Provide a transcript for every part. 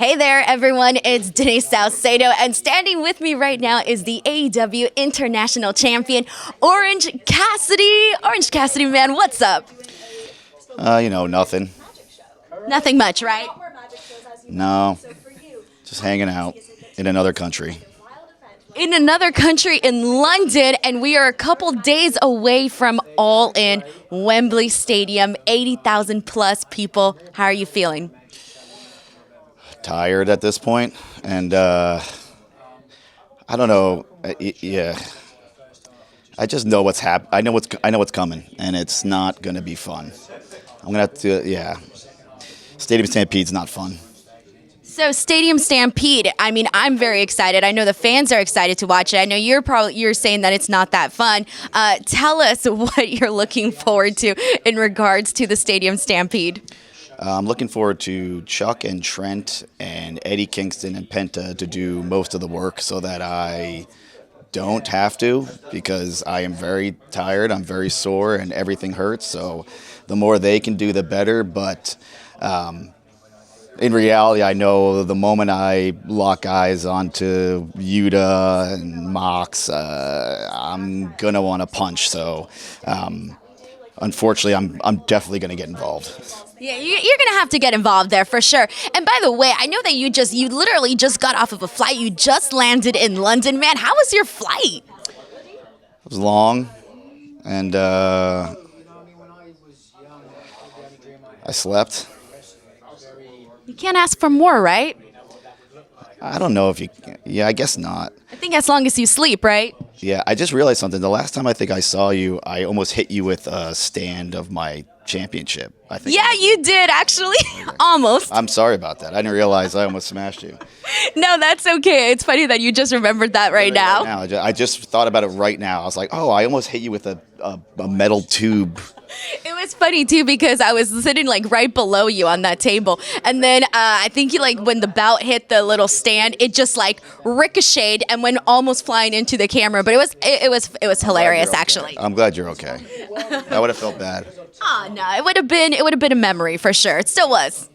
Hey there, everyone. It's Denise Salcedo, and standing with me right now is the AEW International Champion, Orange Cassidy. Orange Cassidy, man, what's up? Nothing. Nothing much, right? No, just hanging out in another country. In another country, in London, and we are a couple days away from All In, Wembley Stadium, 80,000 plus people. How are you feeling? Tired at this point, and I don't know. Yeah, I just know what's I know what's coming, and it's not gonna be fun. I'm gonna have to. Yeah, Stadium Stampede's not fun. So Stadium Stampede, I mean, I'm very excited. I know the fans are excited to watch it. I know you're saying that it's not that fun. Tell us what you're looking forward to in regards to the Stadium Stampede. I'm looking forward to Chuck and Trent and Eddie Kingston and Penta to do most of the work so that I don't have to, because I am very tired, I'm very sore, and everything hurts. So the more they can do, the better. But in reality, I know the moment I lock eyes onto Yuta and Mox, I'm going to want to punch. So unfortunately, I'm definitely going to get involved. Yeah, you're going to have to get involved there for sure. And by the way, I know that you literally just got off of a flight. You just landed in London. Man, how was your flight? It was long, and I slept. You can't ask for more, right? I don't know if you. Yeah, I guess not. I think as long as you sleep, right? Yeah, I just realized something. The last time I think I saw you, I almost hit you with a stand of my championship. I think. Yeah, you did, actually. Almost. I'm sorry about that. I didn't realize I almost smashed you. No, that's okay. It's funny that you just remembered that right now. I just thought about it right now. I was like, oh, I almost hit you with a metal tube. It was funny too because I was sitting like right below you on that table, and then I think when the belt hit the little stand, it just like ricocheted and went almost flying into the camera. But it was hilarious, okay. actually. I'm glad you're okay. I would have felt bad. Oh no, it would have been a memory for sure. It still was.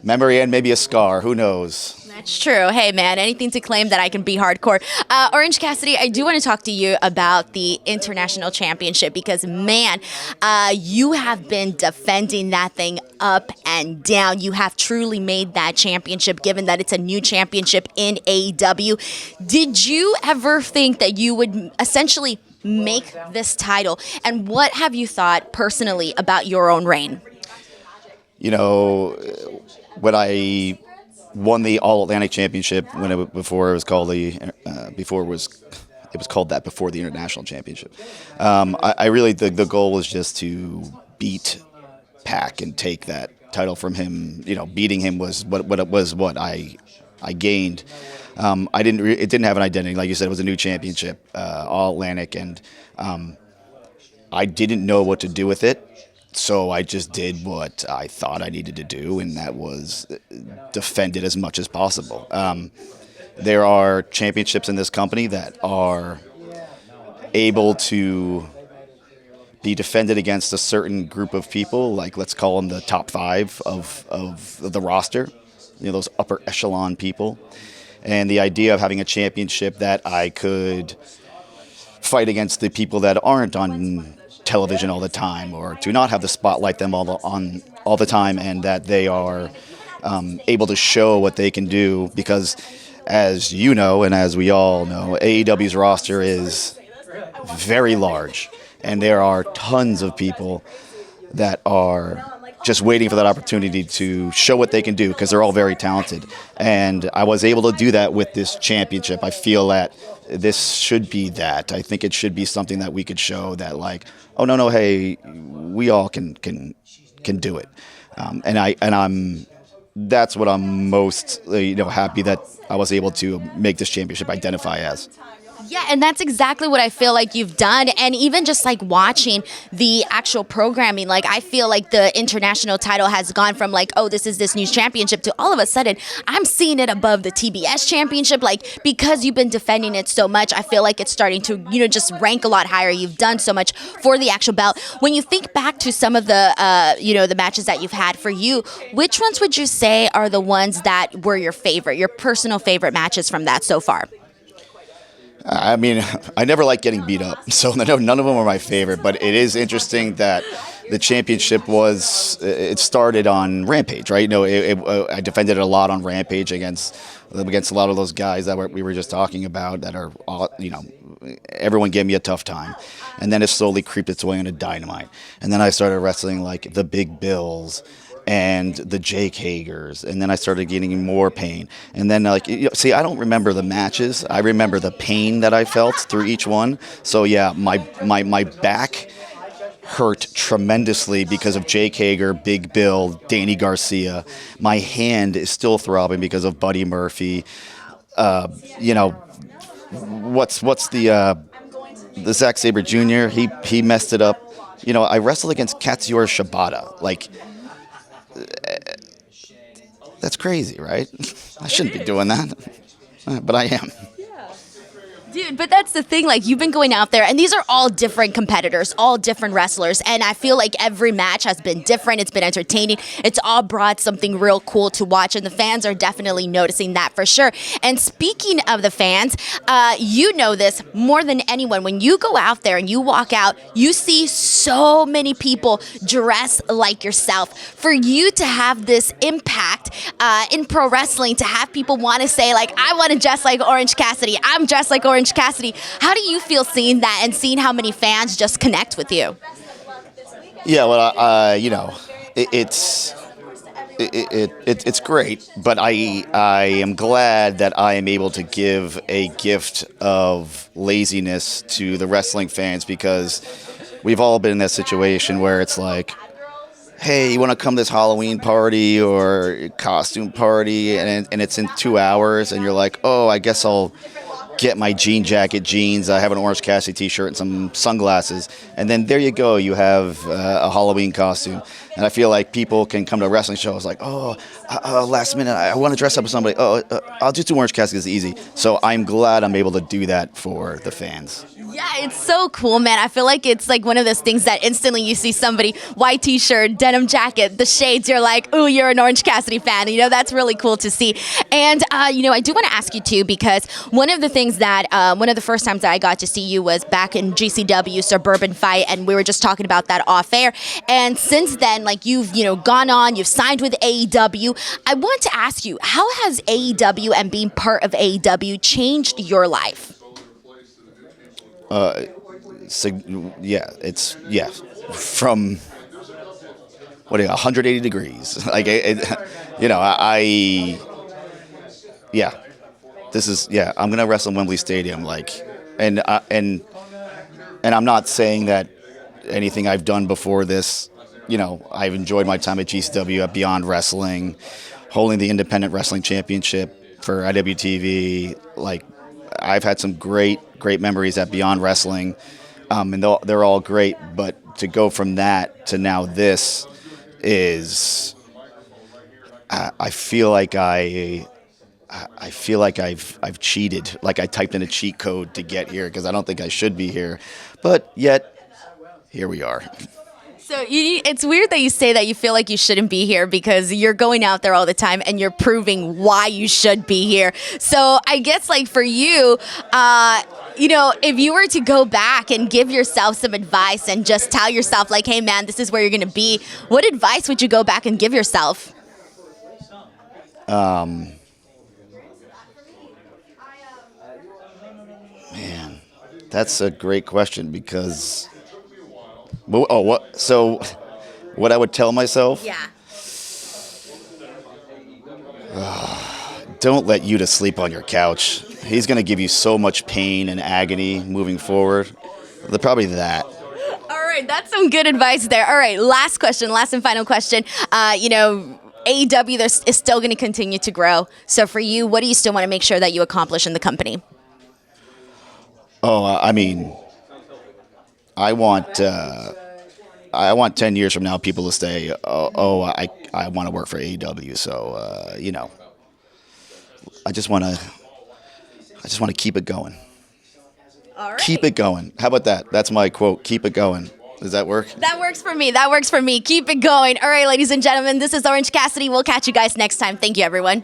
Memory and maybe a scar. Who knows? That's true. Hey, man, anything to claim that I can be hardcore. Orange Cassidy, I do want to talk to you about the International Championship because, man, you have been defending that thing up and down. You have truly made that championship, given that it's a new championship in AEW. Did you ever think that you would essentially make this title? And what have you thought personally about your own reign? You know, when I won the All Atlantic Championship before it was called the International Championship. I really the goal was just to beat Pac and take that title from him. You know, beating him was what I gained. It didn't have an identity, like you said. It was a new championship, All Atlantic, and I didn't know what to do with it. So I just did what I thought I needed to do, and that was defend it as much as possible. There are championships in this company that are able to be defended against a certain group of people, like let's call them the top 5 of the roster, those upper echelon people. And the idea of having a championship that I could fight against the people that aren't on television all the time, or to not have the spotlight them all the time, and that they are able to show what they can do, because as you know and as we all know, AEW's roster is very large, and there are tons of people that are just waiting for that opportunity to show what they can do, because they're all very talented. And I was able to do that with this championship. I feel that this should be that. I think it should be something that we could show that, like, oh no, hey, we all can do it. That's what I'm most happy that I was able to make this championship identify as. Yeah, and that's exactly what I feel like you've done. And even just like watching the actual programming, like I feel like the international title has gone from like, oh, this is this new championship to all of a sudden I'm seeing it above the TBS championship. Like because you've been defending it so much, I feel like it's starting to, just rank a lot higher. You've done so much for the actual belt. When you think back to some of the, the matches that you've had for you, which ones would you say are the ones that were your favorite, your personal favorite matches from that so far? I mean, I never like getting beat up, so none of them are my favorite. But it is interesting that the championship it started on Rampage, right? I defended it a lot on Rampage against a lot of those guys that we were just talking about that are, everyone gave me a tough time. And then it slowly creeped its way into Dynamite. And then I started wrestling like the Big Bills and the Jake Hagers, and then I started getting more pain. And then, see, I don't remember the matches. I remember the pain that I felt through each one. So, yeah, my back hurt tremendously because of Jake Hager, Big Bill, Danny Garcia. My hand is still throbbing because of Buddy Murphy. What's the Zack Sabre Jr.? He messed it up. I wrestled against Katsuyori Shibata. That's crazy, right? I shouldn't be doing that, but I am. Dude, but that's the thing, like, you've been going out there, and these are all different competitors, all different wrestlers, and I feel like every match has been different. It's been entertaining. It's all brought something real cool to watch, and the fans are definitely noticing that for sure. And speaking of the fans, you know this more than anyone. When you go out there and you walk out, you see so many people dress like yourself. For you to have this impact in pro wrestling, to have people want to say, like, I want to dress like Orange Cassidy, I'm dressed like Orange Cassidy. How do you feel seeing that and seeing how many fans just connect with you? Yeah, well, it's great, but I am glad that I am able to give a gift of laziness to the wrestling fans, because we've all been in that situation where it's like, hey, you want to come to this Halloween party or costume party, and it's in 2 hours, and you're like, oh, I guess I'll get my jean jacket, jeans, I have an Orange Cassidy t-shirt and some sunglasses, and then there you go, you have a Halloween costume. And I feel like people can come to a wrestling show, it's like, last minute, I want to dress up as somebody, I'll just do Orange Cassidy, it's easy. So I'm glad I'm able to do that for the fans. Yeah, it's so cool, man. I feel like it's like one of those things that instantly you see somebody, white t-shirt, denim jacket, the shades, you're like, ooh, you're an Orange Cassidy fan. That's really cool to see. And, I do want to ask you too, because one of the things that, one of the first times that I got to see you was back in GCW, Suburban Fight, and we were just talking about that off air. And since then, like you've, gone on, you've signed with AEW. I want to ask you, how has AEW and being part of AEW changed your life? From 180 degrees. I'm gonna wrestle in Wembley Stadium, and I'm not saying that anything I've done before this. I've enjoyed my time at GCW, at Beyond Wrestling, holding the Independent Wrestling Championship for IWTV. I've had some great memories at Beyond Wrestling, and they're all great. But to go from that to now this is, I feel like I've cheated. Like I typed in a cheat code to get here because I don't think I should be here, but yet here we are. So it's weird that you say that you feel like you shouldn't be here, because you're going out there all the time and you're proving why you should be here. So I guess for you, if you were to go back and give yourself some advice and just tell yourself hey man, this is where you're going to be, what advice would you go back and give yourself? Man, that's a great question, because so what I would tell myself? Yeah. Don't let Yuta sleep on your couch. He's going to give you so much pain and agony moving forward. Probably that. All right, that's some good advice there. All right, last and final question. AEW is still going to continue to grow. So for you, what do you still want to make sure that you accomplish in the company? Oh, I mean, I want I want 10 years from now people to say, I want to work for AEW. So I just want to keep it going. All right. Keep it going. How about that? That's my quote. Keep it going. Does that work? That works for me. That works for me. Keep it going. All right, ladies and gentlemen, this is Orange Cassidy. We'll catch you guys next time. Thank you, everyone.